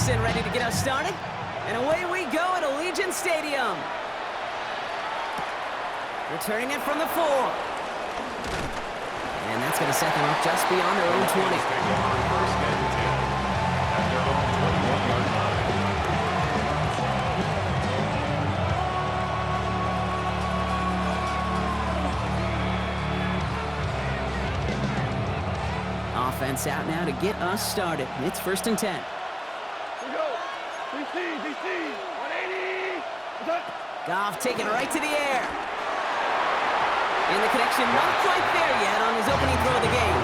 Anderson ready to get us started. And away we go at Allegiant Stadium. Returning it from the 4. And that's going to set them up just beyond their own 20. Offense out now to get us started. It's 1st and 10. Here we go. DC, 180. Goff taking it right to the air. And the connection not quite there yet on his opening throw of the game.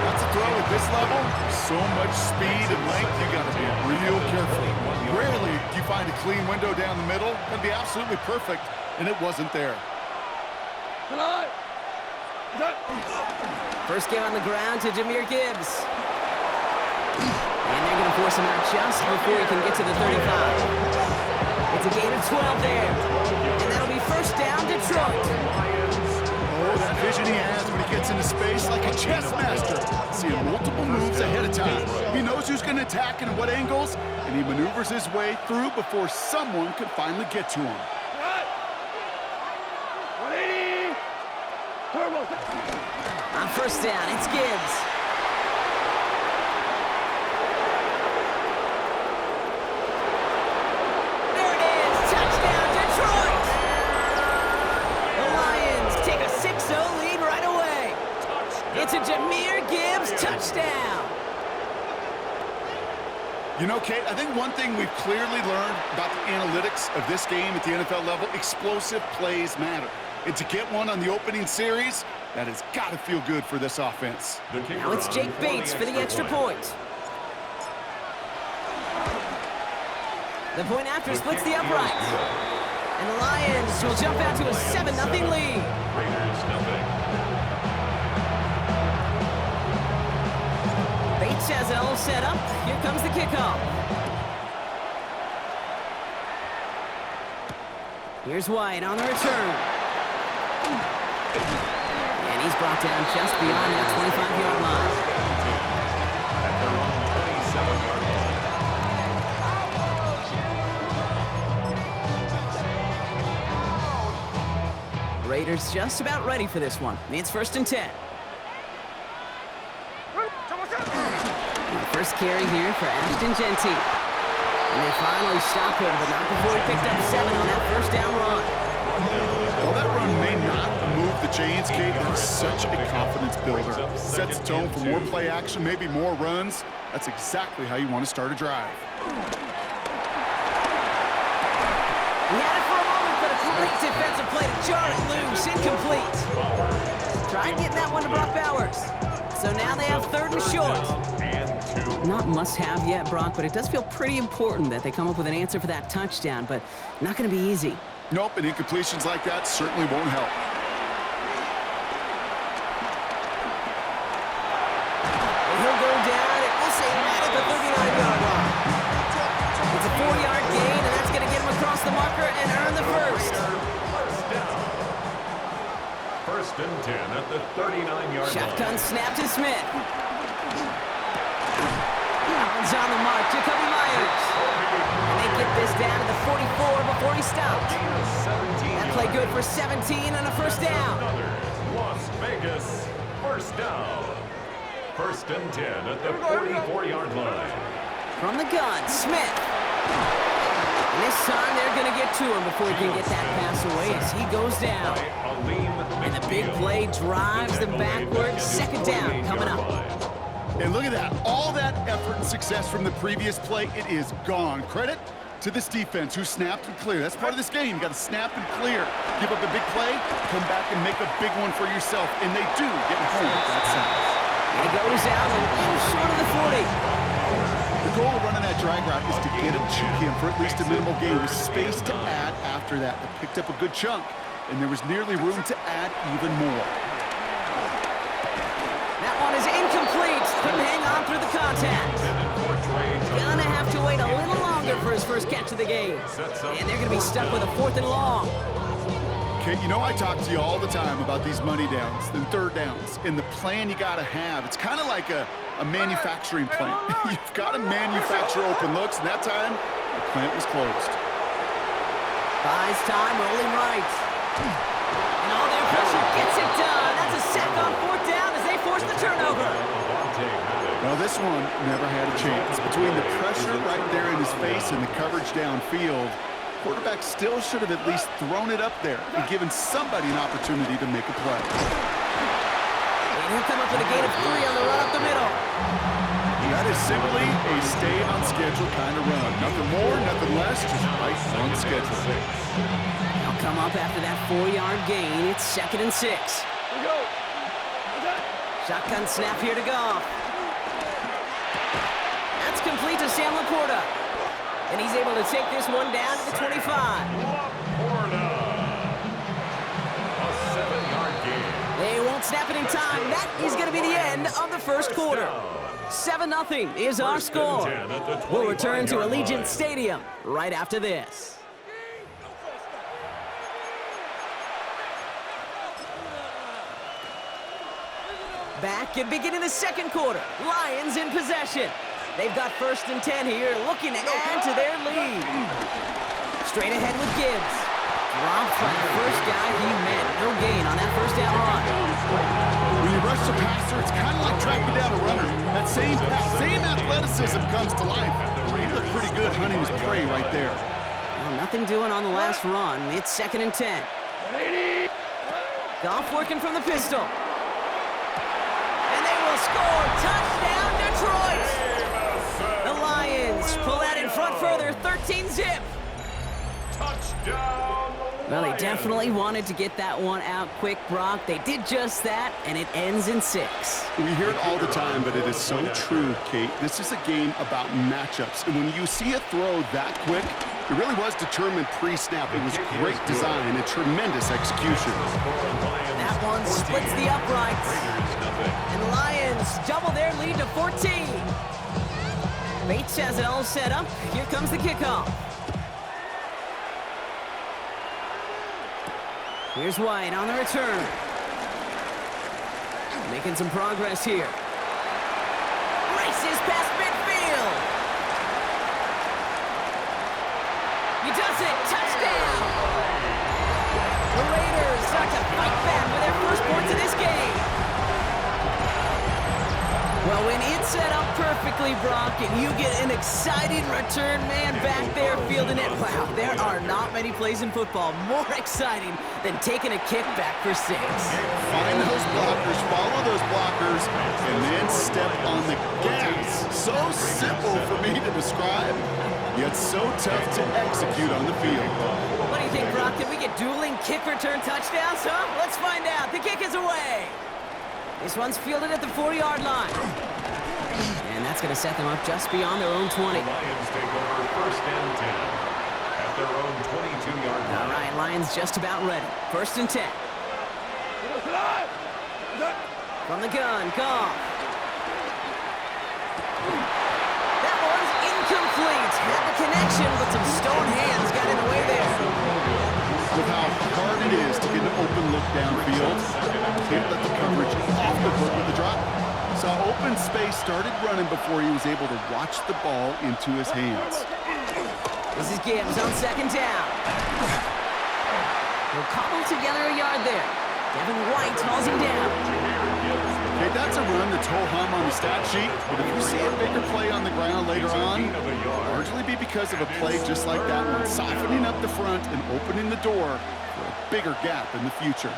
That's a throw at this level. So much speed and length, you got to be real careful. Rarely do you find a clean window down the middle. It'd be absolutely perfect, and it wasn't there. First game on the ground to Jahmyr Gibbs. And they're going to force him out just before he can get to the 35. It's a gain of 12 there. And that'll be first down, Detroit. Oh, that vision he has when he gets into space like a chess master. Seeing multiple moves ahead of time. He knows who's going to attack and at what angles, and he maneuvers his way through before someone can finally get to him. 180. Turbo. On first down, it's Gibbs. There it is. Touchdown, Detroit. The Lions take a 6-0 lead right away. It's a Jahmyr Gibbs touchdown. You know, Kate, I think one thing we've clearly learned about the analytics of this game at the NFL level, explosive plays matter. And to get one on the opening series, that has got to feel good for this offense. Now it's Jake Bates for the extra point. The point after splits the uprights. And the Lions will jump out to a 7-0 lead. Bates has it all set up. Here comes the kickoff. Here's White on the return. And he's brought down just beyond that 25-yard line. Raiders just about ready for this one. It's 1st and 10. First carry here for Ashton Genty. And they finally stop him, but not before he picked up 7 on that first down run. Well, that run may not move the chains, Kate. That's such a confidence builder. Sets the tone for more play action, maybe more runs. That's exactly how you want to start a drive. He had it for a moment, but a great defensive play to jar it loose. Incomplete. Tried getting that one to Brock Bowers. So now they have 3rd and short. Not must-have yet, Brock, but it does feel pretty important that they come up with an answer for that touchdown, but not going to be easy. Nope, and incompletions like that certainly won't help. And he'll go down, and we'll say right at the 39-yard line. It's a 4-yard gain, and that's going to get him across the marker and earn the first. 1st and 10 at the 39-yard line. Shotgun snap to Smith. Allen's on the mark, Jacoby Myers. And they get this down to the 44 before he stopped. That play good for 17 and a first down. Las Vegas first down. 1st and 10 at the 44-yard line. From the gun, Smith. And this time they're going to get to him before he can get that pass away as he goes down. And the big play drives them backwards. 2nd down coming up. And look at that. All that effort and success from the previous play, it is gone. Credit to this defense who snapped and cleared. That's part of this game. You got to snap and clear. Give up a big play, come back and make a big one for yourself. And they do get home with that size. He goes out a little short of the 40. The goal of running that drag route is to get him to him for at least a minimal gain with space to add after that. They picked up a good chunk, and there was nearly room to add even more. That one is incomplete. Couldn't hang on through the contact. Gonna have to wait a little longer for his first catch of the game. And they're gonna be stuck with a 4th and long. Kate, you know I talk to you all the time about these money downs and third downs and the plan you got to have. It's kind of like a manufacturing plant. You've got to manufacture open looks, and that time, the plant was closed. Buys time, rolling right. And all their pressure gets it done. That's a sack on fourth down as they force the turnover. Well, this one never had a chance. Between the pressure right there in his face and the coverage downfield, quarterback still should have at least thrown it up there and given somebody an opportunity to make a play. And he'll come up with a gain of 3 on the run up the middle. That is simply a stay-on-schedule kind of run. Nothing more, nothing less, just right on schedule. They'll come up after that 4-yard gain. It's 2nd and 6. Here we go. Shotgun snap here to go. That's complete to Sam Laporta. And he's able to take this one down to the 25. Laporta. A 7-yard gain. They won't snap it in time. That is going to be the end of the first quarter. 7-0 is our score. We'll return to Allegiant Stadium right after this. Back and beginning the second quarter. Lions in possession. They've got 1st and 10 here, looking to add to their lead. Straight ahead with Gibbs. Dropped by the first guy he met. No gain on that first down run. When you rush the passer, it's kind of like tracking down a runner. That same athleticism comes to life. He looked pretty good hunting his prey right there. Well, nothing doing on the last run. It's 2nd and 10. Goff working from the pistol. And they will score. Touchdown, Detroit! The Lions pull out in front further, 13-zip. Touchdown. Well, they definitely wanted to get that one out quick, Brock. They did just that, and it ends in 6. We hear it all the time, but it is so true, Kate. This is a game about matchups. And when you see a throw that quick, it really was determined pre-snap. It was great design and tremendous execution. That one splits the uprights. And the Lions double their lead to 14. Bates has it all set up. Here comes the kickoff. Here's White on the return. Making some progress here. Races past midfield. He does it. Touchdown. The Raiders start to fight back with their first points of this game. Well, when it's set up perfectly, Brock, and you get an exciting return man back there fielding it, wow, there are not many plays in football more exciting than taking a kick back for 6. Find those blockers, follow those blockers, and then step on the gas. So simple for me to describe, yet so tough to execute on the field. What do you think, Brock? Can we get dueling kick return touchdowns, huh? Let's find out. The kick is away. This one's fielded at the 4-yard line. And that's going to set them up just beyond their own 20. The Lions take over 1st and 10 at their own 22-yard line. All right, Lions just about ready. 1st and 10. From the gun, Goff. That one's incomplete. Had the connection, but some stone hands got in the way there. With how hard it is to get an open look downfield, can't let the coverage off the hook with the drop. Saw open space, started running before he was able to watch the ball into his hands. This is Gibbs on 2nd down. He'll cobble together a yard there. Devin White hauls him down. Okay, that's a run that's ho-hum on the stat sheet, but if you see a bigger play on the ground later on, it'll largely be because of a play just like that one, softening up the front and opening the door for a bigger gap in the future.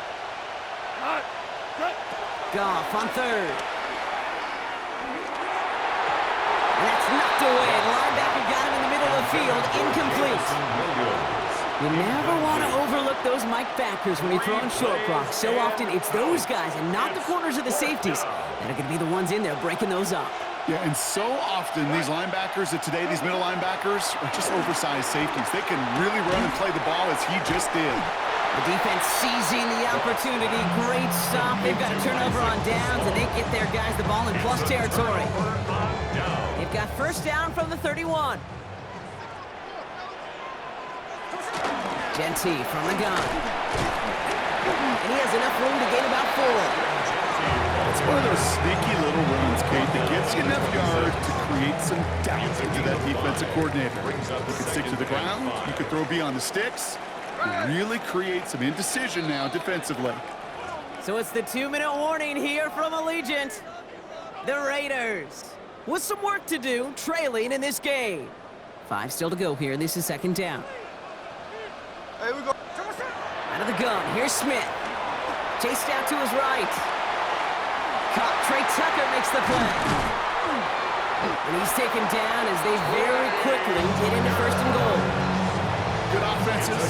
Goff on 3rd. And that's knocked away. The linebacker got him in the middle of the field. Incomplete. You never want to overlook those Mike backers when you're throwing short, Brock. So often it's those guys and not the corners or the safeties that are going to be the ones in there breaking those up. Yeah, and so often these linebackers of today, these middle linebackers, are just oversized safeties. They can really run and play the ball as he just did. The defense seizing the opportunity. Great stop. They've got a turnover on downs, and they get their guys the ball in plus territory. They've got 1st down from the 31. Genty from the gun. And he has enough room to gain about 4. It's one of those sneaky little runs, Kate, that gets you enough yards to create some doubt into that defensive coordinator. You can stick to the ground. You can throw beyond the sticks. You really create some indecision now defensively. So it's the 2-minute warning here from Allegiant. The Raiders with some work to do, trailing in this game. 5 still to go here. This is 2nd down. Hey, we go. Out of the gun, here's Smith. Chased out to his right. Caught. Trey Tucker makes the play. And he's taken down as they very quickly get into 1st and goal. Good offenses.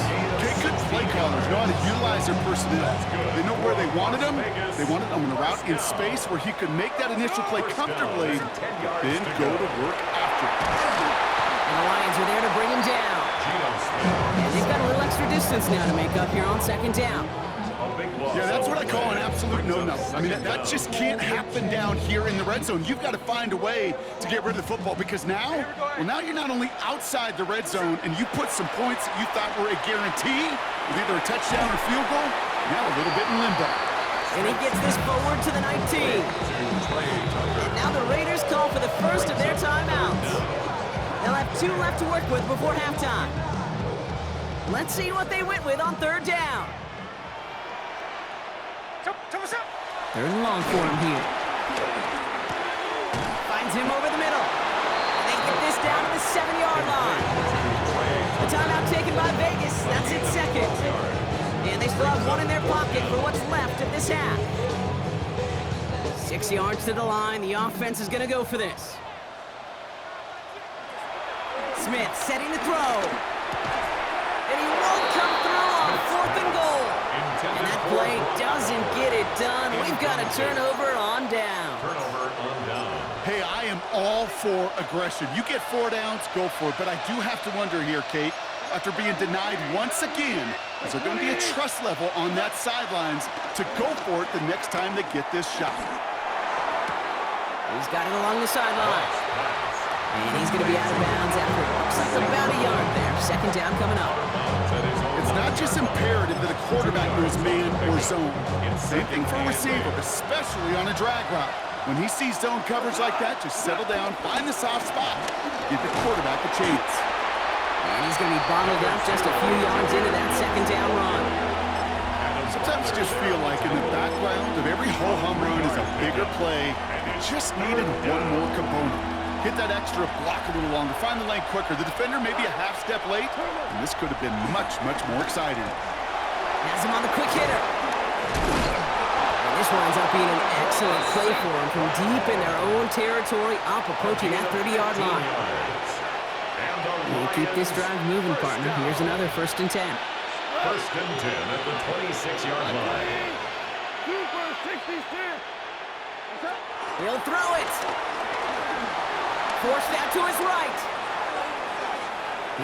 Good play callers know how to utilize their personnel. They know where they wanted them. They wanted them in a route in space where he could make that initial play comfortably, then go to work after it. And the Lions are there to bring him down. And they've got a little extra distance now to make up here on 2nd down. Yeah, that's what I call an absolute no-no. I mean, that just can't happen down here in the red zone. You've got to find a way to get rid of the football because now you're not only outside the red zone and you put some points that you thought were a guarantee with either a touchdown or field goal, now a little bit in limbo. And he gets this forward to the 19. And now the Raiders call for the first of their timeouts. They'll have 2 left to work with before halftime. Let's see what they went with on 3rd down. 3rd and long for him here. Finds him over the middle. And they get this down to the 7-yard line. The timeout taken by Vegas. That's its 2nd. And they still have 1 in their pocket for what's left of this half. 6 yards to the line. The offense is going to go for this. Smith setting the throw. And he won't come through on 4th and goal. And that play doesn't get it done. We've got a turnover on down. Hey, I am all for aggression. You get 4 downs, go for it. But I do have to wonder here, Kate, after being denied once again, is there going to be a trust level on that sidelines to go for it the next time they get this shot? He's got it along the sideline. And he's going to be out of bounds after it looks like about a yard there. 2nd down coming up. It's not just imperative that a quarterback knows man or zone. Same thing for a receiver, especially on a drag route. When he sees zone coverage like that, just settle down, find the soft spot, give the quarterback a chance. And he's going to be bottled up just a few yards into that 2nd down run. Sometimes you just feel like in the background of every ho-hum run is a bigger play. It just needed one more component. Hit that extra block a little longer, find the lane quicker. The defender maybe a half step late, and this could have been much, much more exciting. Has him on the quick hitter. And this winds up being an excellent play for him from deep in their own territory, up approaching that 30-yard line. We'll keep this drive moving, partner. Here's another 1st and 10. 1st and 10 at the 26-yard line. Super 66. He'll throw it. Forced out to his right.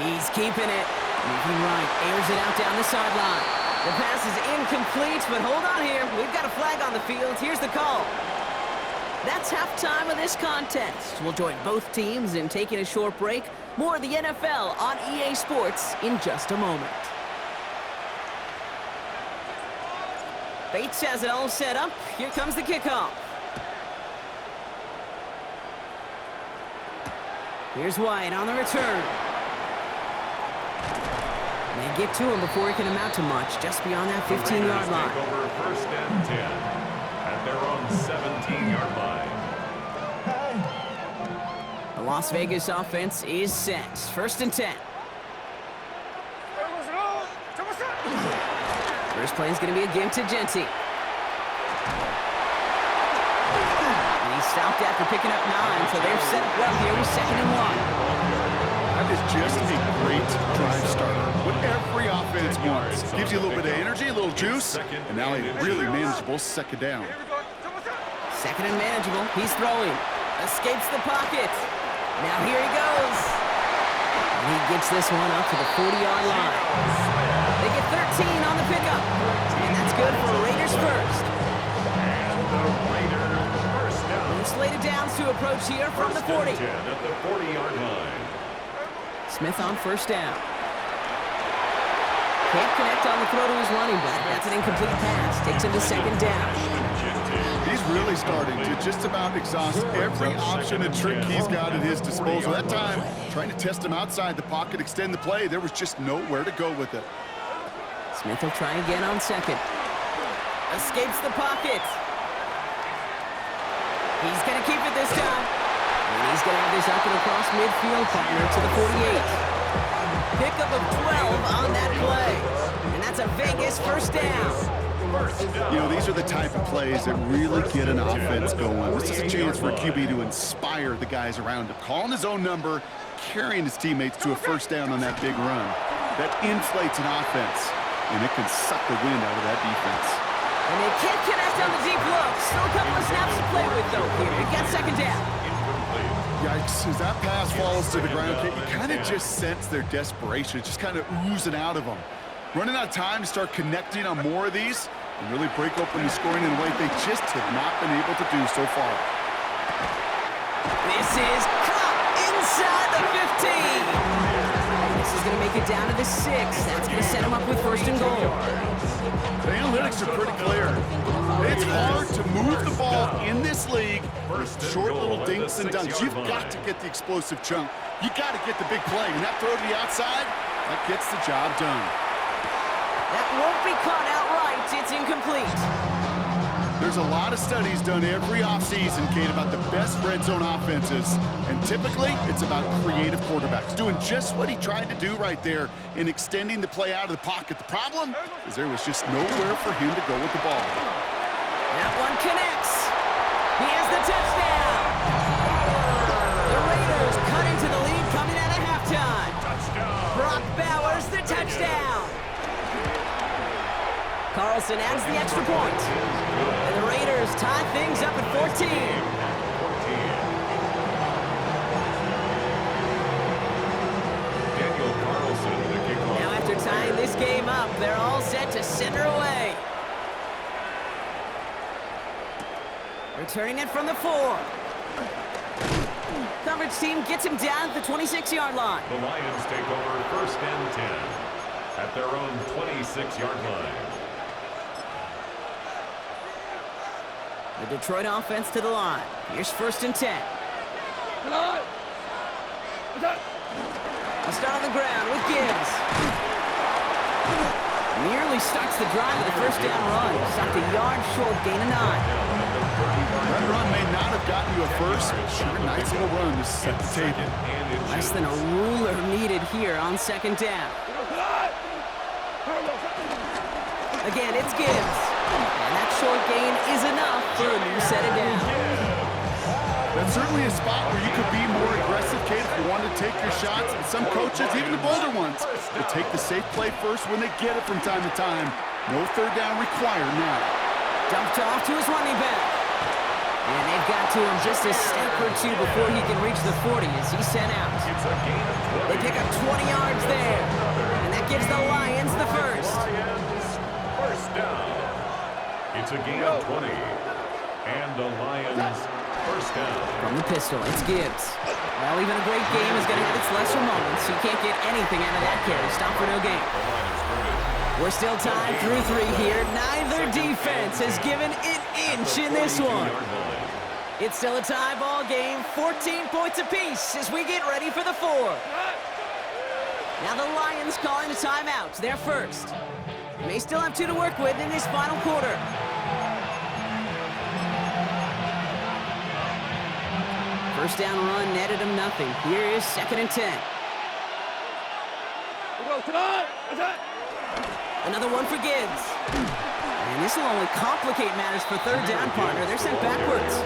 He's keeping it. Moving right. Airs it out down the sideline. The pass is incomplete, but hold on here. We've got a flag on the field. Here's the call. That's halftime of this contest. We'll join both teams in taking a short break. More of the NFL on EA Sports in just a moment. Bates has it all set up. Here comes the kickoff. Here's White on the return. They get to him before he can amount to much, just beyond that 15-yard line. Over 1st and 10 at their own 17-yard line. The Las Vegas offense is set. 1st and 10. First play is going to be a give to Genty. And he's stopped after picking up 9, so they're set up well here with 2nd and 1. That is just a great drive starter. What every offense wants. Gives you a little bit of energy, a little juice, and now a really manageable 2nd down. 2nd and manageable. He's throwing. Escapes the pocket. Now here he goes. And he gets this one up to the 40-yard line. They get 13 on the pickup. And that's good for Raiders first. And the Raiders first down. Slated downs to approach here from the 40. 10 at the 40-yard line. Smith on 1st down. Can't connect on the throw to his running back. That's an incomplete pass. Takes him to second down. He's really starting to just about exhaust every option and trick he's got at his disposal. That time, trying to test him outside the pocket, extend the play, there was just nowhere to go with it. Smith will try again on second. Escapes the pocket. He's going to keep it this time. And he's going to have this up and across midfield, partner to the 48. Pickup of 12 on that play. And that's a Vegas first down. You know, these are the type of plays that really get an offense going. This is a chance for a QB to inspire the guys around him. Calling his own number, carrying his teammates to a first down on that big run. That inflates an offense, and it can suck the wind out of that defense. And they can't connect on the deep look. Still a couple of snaps to play with, though, here. It gets second down. Yikes, as that pass falls to the ground, you kind of just sense their desperation, just kind of oozing out of them. Running out of time to start connecting on more of these and really break open the scoring in a way they just have not been able to do so far. This is caught inside the 15. This is going to make it down to the 6. That's going to set him up with first and goal. The analytics are pretty clear. It's hard to move the ball in this league with short little dinks and dunks. You've got to get the explosive chunk. You got to get the big play. And that throw to the outside, that gets the job done. That won't be caught outright. It's incomplete. There's a lot of studies done every offseason, Kate, about the best red zone offenses. And typically, it's about creative quarterbacks doing just what he tried to do right there in extending the play out of the pocket. The problem is there was just nowhere for him to go with the ball. That one connects. He has the touchdown. The Raiders cut into the lead coming out of halftime. Brock Bowers, the touchdown. Carlson adds the extra point. And the Raiders tie things up at 14. Now after tying this game up, they're all set to center away. Returning it from the 4. Coverage team gets him down at the 26-yard line. The Lions take over first and 10 at their own 26-yard line. The Detroit offense to the line. Here's first and 10. He'll start on the ground with Gibbs. Nearly starts the drive with a first down run. Stopped a yard short, gain of 9. That run may not have gotten you a first, but sure, nice little run to set the table. Less than a ruler needed here on second down. Again, it's Gibbs. And that short gain is enough for a new set of down. That's certainly a spot where you could be more aggressive, Kate, if you wanted to take your shots. And some coaches, even the bolder ones, will take the safe play first when they get it from time to time. No third down required now. Dumped off to his running back. And they've got to him just a step or two before he can reach the 40 as he's sent out. They pick up 20 yards there. And that gives the Lions the first. First down. It's a gain of 20. And the Lions first down. From the pistol, it's Gibbs. Well, even a great game is going to have its lesser moments. You can't get anything out of that carry. Stop for no gain. We're still tied through 3 here. Neither defense has given an inch in this one. It's still a tie ball game. 14 points apiece as we get ready for the 4th. Now the Lions calling a timeout. They're first. May still have 2 to work with in this final quarter. First down run netted him nothing. Here is second and 10. Another one for Gibbs. And this will only complicate matters for third down, partner. They're sent backwards.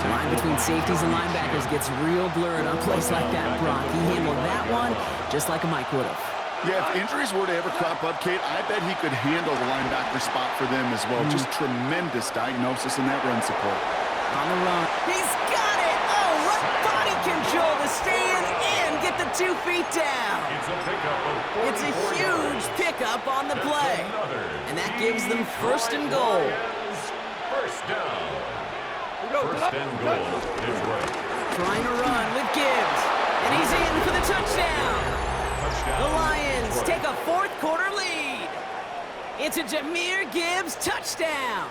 The line between safeties and linebackers gets real blurred on plays like that, Brock. He handled that one just like a Mike would have. Yeah, if injuries were to ever crop up, Kate, I bet he could handle the linebacker spot for them as well. Just tremendous diagnosis in that run support. On the run. He's got it! Oh, what body control to stay in and get the 2 feet down. It's a huge pickup on the play. And that gives them first and goal. First down. First and goal. Detroit. Trying to run with Gibbs. And he's in for the touchdown. The Lions take a fourth quarter lead. It's a Jahmyr Gibbs touchdown.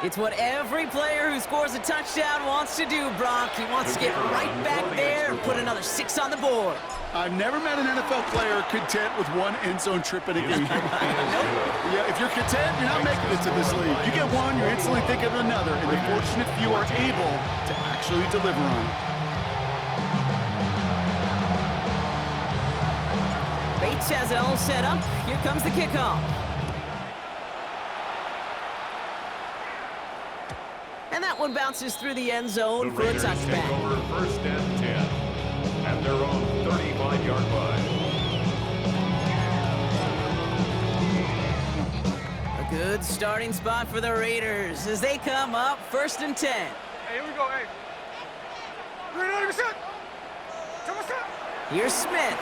It's what every player who scores a touchdown wants to do, Brock. He wants to get right back there and put another 6 on the board. I've never met an NFL player content with one end zone trip in a game. Yeah, if you're content, you're not making it to this league. You get one, you're instantly thinking of another, and the fortunate few are able to actually deliver on it. Bates has it all set up. Here comes the kickoff. And that one bounces through the end zone for a touchback. Take over first and 10 at their own 35-yard line. A good starting spot for the Raiders as they come up first and 10. Hey, here we go, hey. 390%. Here's Smith.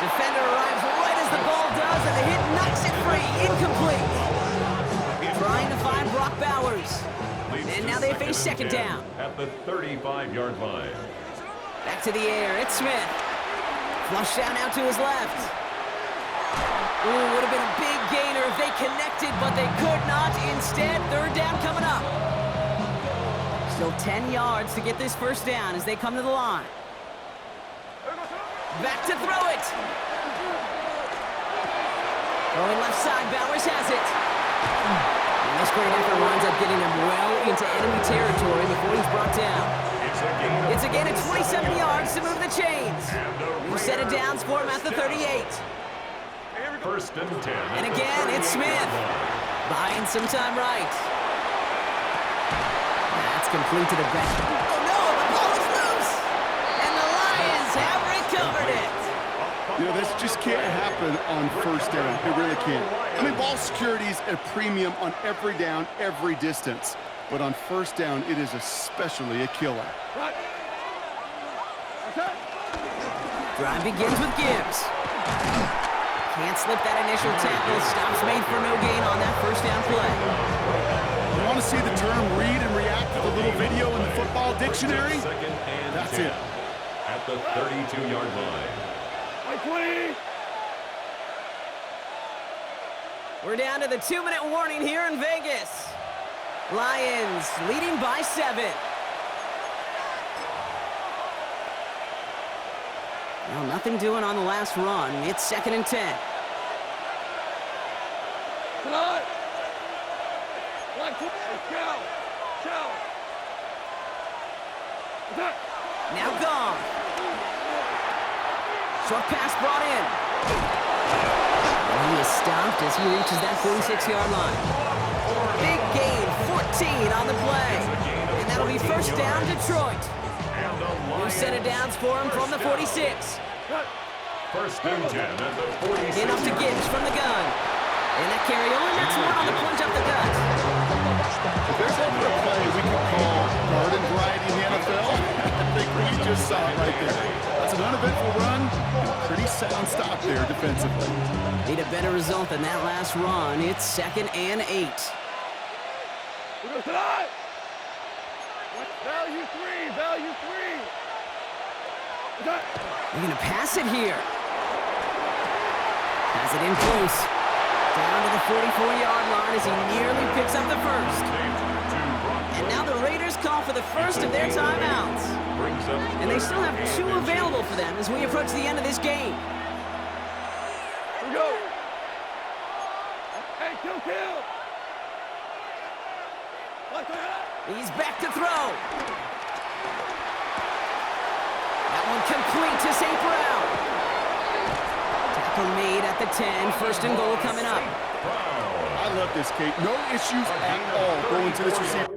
Defender arrives right as the ball does, and the hit knocks it free. Incomplete. Trying to find Brock Bowers. And now they face second down. At the 35-yard line. Back to the air. It's Smith. Flush down out to his left. Ooh, would have been a big gainer if they connected, but they could not. Instead, third down coming up. Still 10 yards to get this first down as they come to the line. Back to throw it. Throwing left side, Bowers has it. And this great effort winds up getting him well into enemy territory before he's brought down. It's a gain of 27 yards to move the chains. We set it down for him at the 38. First and 10. And again, it's Smith. Buying some time right. That's complete to the back. Oh no, the ball is loose. And the Lions have recovered it. You know, this just can't happen on first down. It really can't. I mean, ball security is a premium on every down, every distance. But on first down, it is especially a killer. Drive begins with Gibbs. Can't slip that initial tackle. Stops made for no gain on that first down play. You want to see the term read and react with a little video in the football dictionary? That's it. At the 32-yard line. We're down to the 2-minute warning here in Vegas. Lions leading by 7. Well, nothing doing on the last run. It's second and 10. Now gone. Short pass brought in. And he is stopped as he reaches that 46-yard line. Big gain, 14 on the play. And that'll be first down, Detroit. Who set it down for him from the 46. First and 10 at the 46. In up to Gibbs from the gun. And that carry only makes one on the plunge up the gut. If there's ever a play we could call garden variety in the NFL, I think we just saw it right there. That's an uneventful run and a pretty sound stop there defensively. Need a better result than that last run. It's second and 8. Value 3. They're going to pass it here. Has it in close. Down to the 44-yard line as he nearly picks up the first. And now the Raiders call for the first of their timeouts. And they still have 2 available for them as we approach the end of this game. Here we go. Hey, kill. He's back to throw. That one complete to St. Brown. Tackle made at the 10. First and goal coming up. I love this, Kate. No issues at all going to this receiver.